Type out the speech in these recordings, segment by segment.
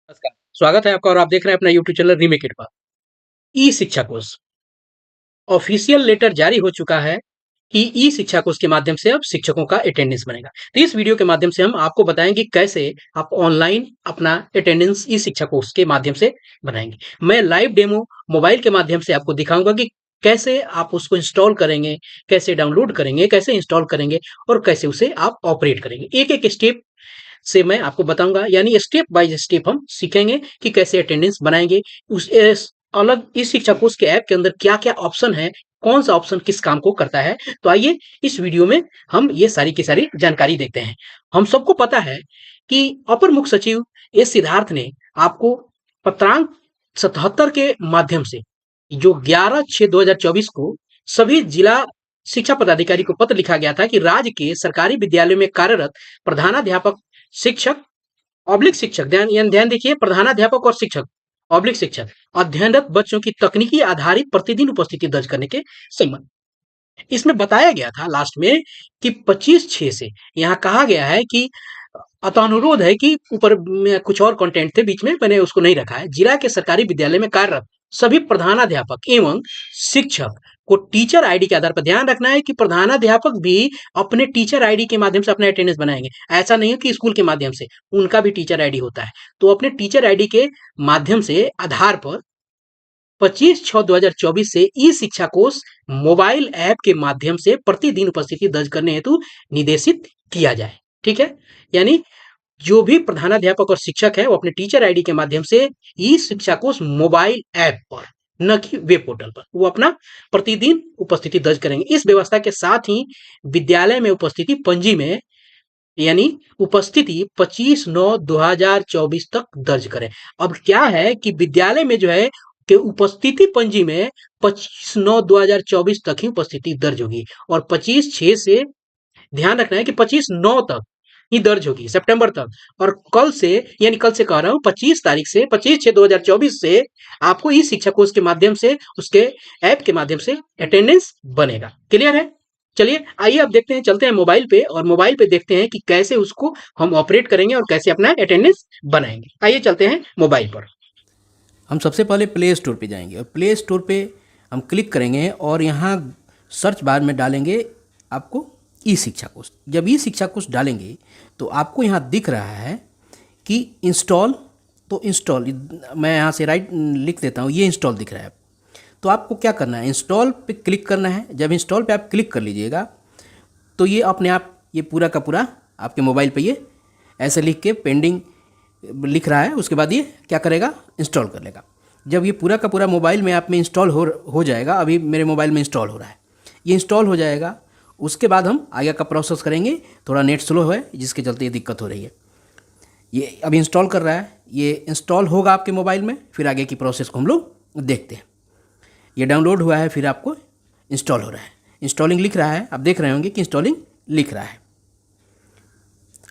नमस्कार, स्वागत है आपका और आप देख रहे हैं अपना यूट्यूब चैनल रीमेक इट पर। ई शिक्षा कोर्स ऑफिशियल लेटर जारी हो चुका है कि ई शिक्षा कोर्स के माध्यम से अब शिक्षकों का अटेंडेंस बनेगा। तो इस वीडियो के माध्यम से हम आपको बताएंगे कि कैसे आप ऑनलाइन अपना अटेंडेंस ई शिक्षा कोर्स के माध्यम से बनाएंगे। मैं लाइव डेमो मोबाइल के माध्यम से आपको दिखाऊंगा कि कैसे आप उसको इंस्टॉल करेंगे, कैसे डाउनलोड करेंगे, कैसे इंस्टॉल करेंगे और कैसे उसे आप ऑपरेट करेंगे। एक एक स्टेप से मैं आपको बताऊंगा, यानी स्टेप बाय स्टेप हम सीखेंगे कि कैसे अटेंडेंस बनाएंगे। अलग इस शिक्षा कोर्स के ऐप के अंदर क्या क्या ऑप्शन है, कौन सा ऑप्शन किस काम को करता है। तो आइए इस वीडियो में हम ये सारी की सारी जानकारी देखते हैं। हम सबको पता है कि अपर मुख्य सचिव एस सिद्धार्थ ने आपको पत्रांक 77 के माध्यम से जो 11/6/2024 को सभी जिला शिक्षा पदाधिकारी को पत्र लिखा गया था कि राज्य के सरकारी विद्यालयों में कार्यरत प्रधानाध्यापक, शिक्षक, ऑब्लिक शिक्षक, ध्यान देखिए, प्रधानाध्यापक और शिक्षक, ऑब्लिक शिक्षक, अध्ययनरत बच्चों की तकनीकी आधारित प्रतिदिन उपस्थिति दर्ज करने के संबंध। इसमें बताया गया था लास्ट में कि 25/6 से यहाँ कहा गया है कि अतः अनुरोध है कि ऊपर में कुछ और कंटेंट थे, बीच में मैंने उसको नहीं रखा है। जिला के सरकारी विद्यालय में कार्यरत सभी प्रधानाध्यापक एवं शिक्षक को टीचर आईडी के आधार पर ध्यान रखना है कि प्रधानाध्यापक भी अपने टीचर आईडी के माध्यम से अपना अटेंडेंस बनाएंगे। ऐसा नहीं है कि स्कूल के माध्यम से, उनका भी टीचर आईडी होता है। तो अपने टीचर आईडी के माध्यम से आधार पर 25/6/2024 से ई शिक्षा कोर्स मोबाइल ऐप के माध्यम से प्रतिदिन उपस्थिति दर्ज करने हेतु निर्देशित किया जाए। ठीक है, यानी जो भी प्रधानाध्यापक और शिक्षक है वो अपने टीचर आईडी के माध्यम से ई शिक्षा कोर्स मोबाइल ऐप पर, न कि वेब पोर्टल पर, वो अपना प्रतिदिन उपस्थिति दर्ज करेंगे। इस व्यवस्था के साथ ही विद्यालय में उपस्थिति पंजी में, यानी उपस्थिति 25/9/2024 तक दर्ज करें। अब क्या है कि विद्यालय में जो है कि उपस्थिति पंजी में 25/9/2024 तक ही उपस्थिति दर्ज होगी और 25/6 से ध्यान रखना है कि 25/9 तक ही दर्ज होगी, सितंबर तक। और कल से, यानी कल से कह रहा हूं, 25 तारीख से, 25/6/2024 से आपको ई शिक्षा कोर्स के माध्यम से, उसके ऐप के माध्यम से अटेंडेंस बनेगा। क्लियर है? चलिए आइए अब देखते हैं, चलते हैं मोबाइल पे और मोबाइल पे देखते हैं कि कैसे उसको हम ऑपरेट करेंगे और कैसे अपना अटेंडेंस बनाएंगे। आइए चलते हैं मोबाइल पर। हम सबसे पहले प्ले स्टोर पे जाएंगे और प्ले स्टोर पे हम क्लिक करेंगे और यहाँ सर्च बार में डालेंगे आपको ई शिक्षा कोर्स। जब ई शिक्षा कोर्स डालेंगे तो आपको यहाँ दिख रहा है कि इंस्टॉल, तो इंस्टॉल मैं यहाँ से राइट लिख देता हूँ, ये इंस्टॉल दिख रहा है। तो आपको क्या करना है, इंस्टॉल पे क्लिक करना है। जब इंस्टॉल पे आप क्लिक कर लीजिएगा तो ये अपने आप ये पूरा का पूरा आपके मोबाइल पे ये ऐसे लिख के पेंडिंग लिख रहा है। उसके बाद ये क्या करेगा, इंस्टॉल कर लेगा। जब ये पूरा का पूरा मोबाइल में आप में इंस्टॉल हो जाएगा, अभी मेरे मोबाइल में इंस्टॉल हो रहा है, ये इंस्टॉल हो जाएगा। उसके बाद हम आगे का प्रोसेस करेंगे। थोड़ा नेट स्लो है जिसके चलते ये दिक्कत हो रही है। ये अभी इंस्टॉल कर रहा है, ये इंस्टॉल होगा आपके मोबाइल में, फिर आगे की प्रोसेस को हम लोग देखते हैं। ये डाउनलोड हुआ है, फिर आपको इंस्टॉल हो रहा है। इंस्टॉलिंग लिख रहा है, आप देख रहे होंगे कि इंस्टॉलिंग लिख रहा है।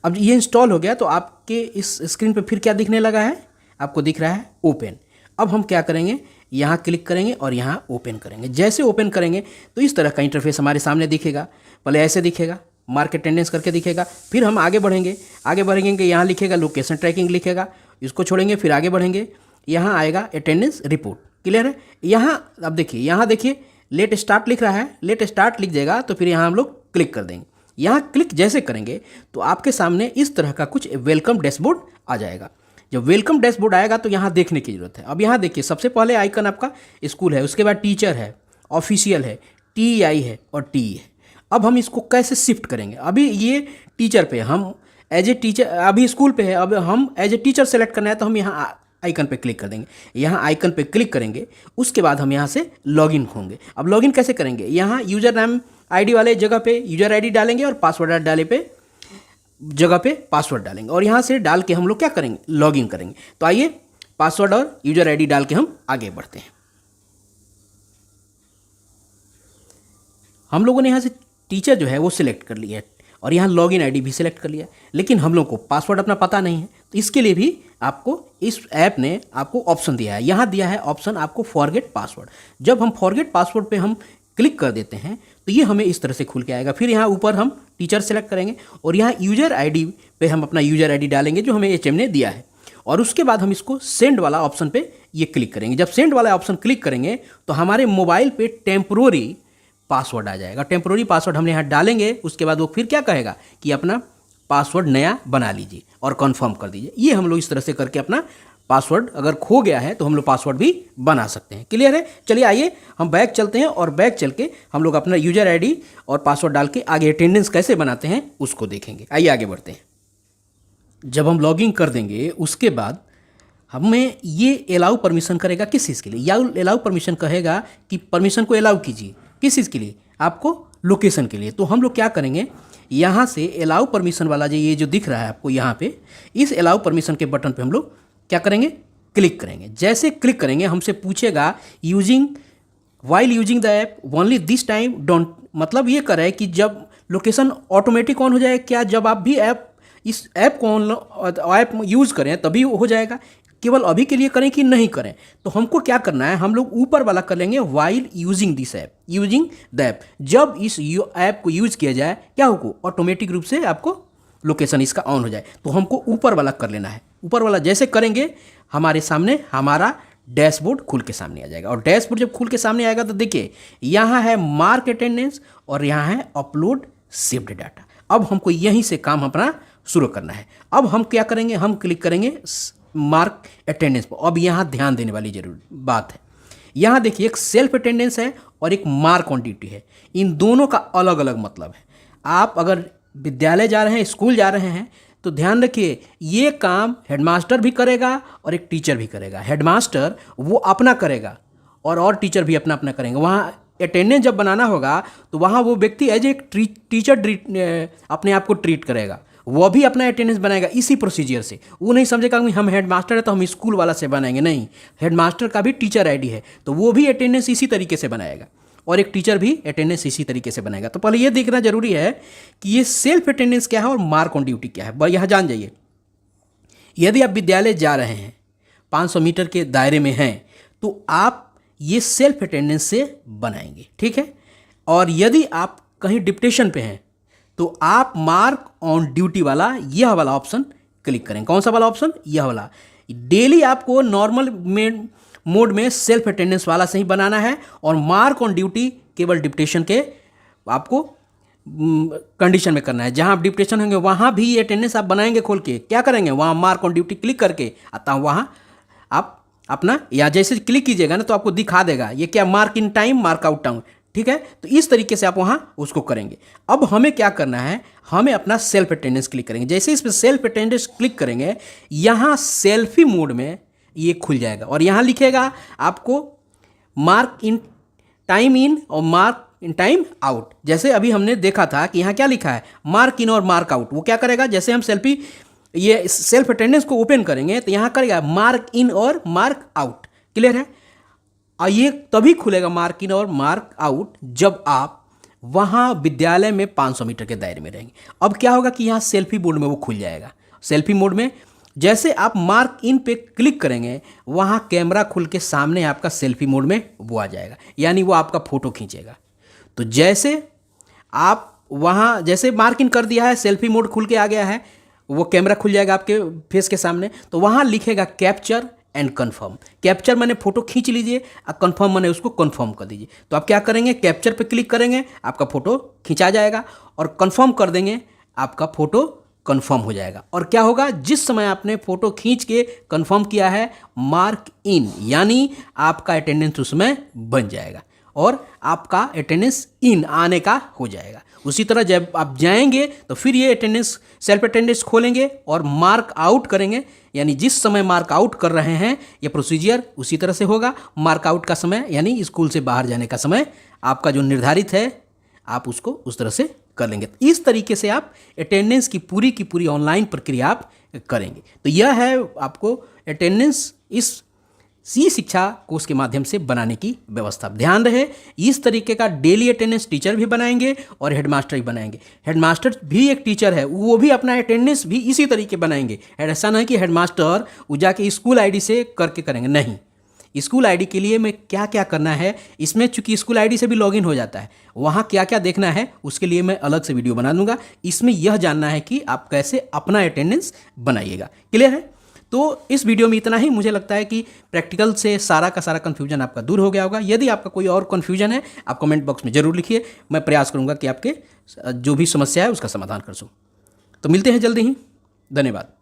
अब ये इंस्टॉल हो गया तो आपके इस स्क्रीन पे फिर क्या दिखने लगा है, आपको दिख रहा है ओपन। अब हम क्या करेंगे, यहाँ क्लिक करेंगे और यहाँ ओपन करेंगे। जैसे ओपन करेंगे तो इस तरह का इंटरफेस हमारे सामने दिखेगा। पहले ऐसे दिखेगा, मार्क अटेंडेंस करके दिखेगा। फिर हम आगे बढ़ेंगे, आगे बढ़ेंगे, यहाँ लिखेगा लोकेशन ट्रैकिंग लिखेगा, इसको छोड़ेंगे, फिर आगे बढ़ेंगे, यहाँ आएगा अटेंडेंस रिपोर्ट। क्लियर है? यहाँ अब देखिए, यहाँ देखिए लेट स्टार्ट लिख रहा है, लेट स्टार्ट लिख देगा तो फिर यहाँ हम लोग क्लिक कर देंगे। यहाँ क्लिक जैसे करेंगे तो आपके सामने इस तरह का कुछ वेलकम डैशबोर्ड आ जाएगा। जब वेलकम डैशबोर्ड आएगा तो यहाँ देखने की जरूरत है। अब यहाँ देखिए, सबसे पहले आइकन आपका स्कूल है, उसके बाद टीचर है, ऑफिशियल है, TEI है और TE है। अब हम इसको कैसे शिफ्ट करेंगे, अभी ये टीचर पे हम एज ए टीचर, अभी स्कूल पे है, अब हम एज ए टीचर सेलेक्ट करना है तो हम यहाँ आइकन पे क्लिक कर देंगे। यहाँ आइकन पे क्लिक करेंगे, उसके बाद हम यहाँ से लॉगिन होंगे। अब लॉगिन कैसे करेंगे, यहाँ यूजर नाम आईडी वाले जगह पे यूजर आईडी डालेंगे और पासवर्ड डाले पे जगह पे पासवर्ड डालेंगे और यहाँ से डाल के हम लोग क्या करेंगे, लॉगिन करेंगे। तो आइए पासवर्ड और यूजर आईडी डाल के हम आगे बढ़ते हैं। हम लोगों ने यहाँ से टीचर जो है वो सिलेक्ट कर लिया है और यहाँ लॉगिन आईडी भी सिलेक्ट कर लिया है, लेकिन हम लोग को पासवर्ड अपना पता नहीं है। तो इसके लिए भी आपको इस ऐप ने आपको ऑप्शन दिया है, यहाँ दिया है ऑप्शन आपको फॉरगेट पासवर्ड। जब हम फॉरगेट पासवर्ड पे हम क्लिक कर देते हैं तो ये हमें इस तरह से खुल के आएगा। फिर यहाँ ऊपर हम टीचर सेलेक्ट करेंगे और यहाँ यूजर आईडी पे हम अपना यूजर आईडी डालेंगे जो हमें एचएम ने दिया है, और उसके बाद हम इसको सेंड वाला ऑप्शन पे ये क्लिक करेंगे। जब सेंड वाला ऑप्शन क्लिक करेंगे तो हमारे मोबाइल पे टेम्प्रोरी पासवर्ड आ जाएगा। टेम्प्रोरी पासवर्ड हमने यहाँ डालेंगे, उसके बाद वो फिर क्या कहेगा कि अपना पासवर्ड नया बना लीजिए और कंफर्म कर दीजिए। ये हम लोग इस तरह से करके अपना पासवर्ड अगर खो गया है तो हम लोग पासवर्ड भी बना सकते हैं। क्लियर है? चलिए आइए हम बैक चलते हैं और बैक चल के हम लोग अपना यूजर आईडी और पासवर्ड डाल के आगे अटेंडेंस कैसे बनाते हैं उसको देखेंगे। आइए आगे बढ़ते हैं। जब हम लॉगिन कर देंगे उसके बाद हमें ये अलाउ परमिशन करेगा किस चीज़ के लिए? या अलाउ परमिशन कहेगा कि परमिशन को अलाउ कीजिए। किस चीज़ के लिए? आपको लोकेशन के लिए। तो हम लोग क्या करेंगे, यहाँ से अलाउ परमिशन वाला ये जो दिख रहा है आपको यहाँ पे, इस अलाउ परमिशन के बटन पे हम लोग क्या करेंगे, क्लिक करेंगे। जैसे क्लिक करेंगे हमसे पूछेगा using while using the app only this time don't, मतलब ये करे कि जब लोकेशन ऑटोमेटिक ऑन हो जाए क्या, जब आप भी इस ऐप को ऐप यूज़ करें तभी हो जाएगा, केवल अभी के लिए करें कि नहीं करें। तो हमको क्या करना है, हम लोग ऊपर वाला कर लेंगे while using this app, using the app. जब इस ऐप को यूज़ किया जाए क्या होगा, ऑटोमेटिक रूप से आपको लोकेशन इसका ऑन हो जाए। तो हमको ऊपर वाला कर लेना है। ऊपर वाला जैसे करेंगे हमारे सामने हमारा डैशबोर्ड खुल के सामने आ जाएगा। और डैशबोर्ड जब खुल के सामने आएगा तो देखिए यहाँ है मार्क अटेंडेंस और यहाँ है अपलोड सेव्ड डाटा। अब हमको यहीं से काम अपना शुरू करना है। अब हम क्या करेंगे, हम क्लिक करेंगे मार्क अटेंडेंस पर। अब यहाँ ध्यान देने वाली जरूर बात है, यहाँ देखिए एक सेल्फ अटेंडेंस है और एक मार्क ऑन ड्यूटी है। इन दोनों का अलग अलग मतलब है। आप अगर विद्यालय जा रहे हैं, स्कूल जा रहे हैं तो ध्यान रखिए ये काम हेडमास्टर भी करेगा और एक टीचर भी करेगा। हेडमास्टर वो अपना करेगा और टीचर भी अपना अपना करेंगे। वहाँ अटेंडेंस जब बनाना होगा तो वहाँ वो व्यक्ति एज एक टीचर अपने आप को ट्रीट करेगा, वो भी अपना अटेंडेंस बनाएगा इसी प्रोसीजर से। वो नहीं समझेगा कि हम हेडमास्टर है तो हम स्कूल वाला से बनाएंगे, नहीं, हेडमास्टर का भी टीचर आईडी है तो वो भी अटेंडेंस इसी तरीके से बनाएगा और एक टीचर भी अटेंडेंस इसी तरीके से बनाएगा। तो पहले ये देखना जरूरी है कि ये सेल्फ अटेंडेंस क्या है और मार्क ऑन ड्यूटी क्या है। यहाँ जान जाइए, यदि आप विद्यालय जा रहे हैं 500 मीटर के दायरे में हैं तो आप ये सेल्फ अटेंडेंस से बनाएंगे, ठीक है। और यदि आप कहीं डिप्टेशन पे हैं तो आप मार्क ऑन ड्यूटी वाला यह वाला ऑप्शन क्लिक करें। कौन सा वाला ऑप्शन? यह वाला। डेली आपको नॉर्मल मोड में सेल्फ अटेंडेंस वाला से ही बनाना है और मार्क ऑन ड्यूटी केवल डिप्टेशन के आपको कंडीशन में करना है। जहां आप डिप्टेशन होंगे वहां भी ये अटेंडेंस आप बनाएंगे खोल के। क्या करेंगे, वहां मार्क ऑन ड्यूटी क्लिक करके आता हूँ, वहां आप अपना या जैसे क्लिक कीजिएगा ना तो आपको दिखा देगा ये क्या, mark in time mark out time, ठीक है। तो इस तरीके से आप वहां उसको करेंगे। अब हमें क्या करना है, हमें अपना सेल्फ अटेंडेंस क्लिक करेंगे। जैसे इस पर सेल्फ अटेंडेंस क्लिक करेंगे यहाँ सेल्फी मोड में ये खुल जाएगा और यहाँ लिखेगा आपको मार्क इन टाइम इन और मार्क इन टाइम आउट। जैसे अभी हमने देखा था कि यहाँ क्या लिखा है, मार्क इन और मार्क आउट। वो क्या करेगा, जैसे हम ये सेल्फ अटेंडेंस को ओपन करेंगे तो यहाँ करेगा मार्क इन और मार्क आउट। क्लियर है? और ये तभी खुलेगा मार्क इन और मार्क आउट जब आप वहाँ विद्यालय में 500 मीटर के दायरे में रहेंगे। अब क्या होगा कि यहाँ सेल्फी मोड में वो खुल जाएगा। सेल्फी मोड में जैसे आप मार्क इन पे क्लिक करेंगे वहाँ कैमरा खुल के सामने आपका सेल्फी मोड में वो आ जाएगा, यानी वो आपका फ़ोटो खींचेगा। तो जैसे आप वहाँ जैसे मार्क इन कर दिया है, सेल्फी मोड खुल के आ गया है, वो कैमरा खुल जाएगा आपके फेस के सामने। तो वहाँ लिखेगा कैप्चर एंड कन्फर्म। कैप्चर मैंने फ़ोटो खींच लीजिए और कन्फर्म मैंने उसको कन्फर्म कर दीजिए। तो आप क्या करेंगे, कैप्चर पे क्लिक करेंगे, आपका फ़ोटो खींचा जाएगा और कन्फर्म कर देंगे, आपका फ़ोटो कन्फर्म हो जाएगा। और क्या होगा, जिस समय आपने फ़ोटो खींच के कन्फर्म किया है मार्क इन, यानी आपका अटेंडेंस उसमें बन जाएगा और आपका अटेंडेंस इन आने का हो जाएगा। उसी तरह जब आप जाएंगे तो फिर ये अटेंडेंस सेल्फ अटेंडेंस खोलेंगे और मार्क आउट करेंगे, यानी जिस समय मार्क आउट कर रहे हैं ये प्रोसीजर उसी तरह से होगा। मार्क आउट का समय यानी स्कूल से बाहर जाने का समय आपका जो निर्धारित है आप उसको उस तरह से कर लेंगे। इस तरीके से आप अटेंडेंस की पूरी ऑनलाइन प्रक्रिया आप करेंगे। तो यह है आपको अटेंडेंस इस शिक्षा कोर्स के माध्यम से बनाने की व्यवस्था। ध्यान रहे इस तरीके का डेली अटेंडेंस टीचर भी बनाएंगे और हेडमास्टर भी बनाएंगे। हेडमास्टर भी एक टीचर है, वो भी अपना अटेंडेंस भी इसी तरीके बनाएंगे। ऐसा नहीं कि हेडमास्टर वो जाके स्कूल आईडी से करके करेंगे, नहीं, स्कूल आईडी के लिए मैं क्या क्या करना है, इसमें चूंकि स्कूल आईडी से भी लॉगिन हो जाता है, वहाँ क्या क्या देखना है उसके लिए मैं अलग से वीडियो बना दूंगा। इसमें यह जानना है कि आप कैसे अपना अटेंडेंस बनाइएगा। क्लियर है? तो इस वीडियो में इतना ही। मुझे लगता है कि प्रैक्टिकल से सारा का सारा कन्फ्यूजन आपका दूर हो गया होगा। यदि आपका कोई और कन्फ्यूजन है आप कमेंट बॉक्स में ज़रूर लिखिए, मैं प्रयास करूंगा कि आपके जो भी समस्या है उसका समाधान कर सकूँ। तो मिलते हैं जल्दी ही। धन्यवाद।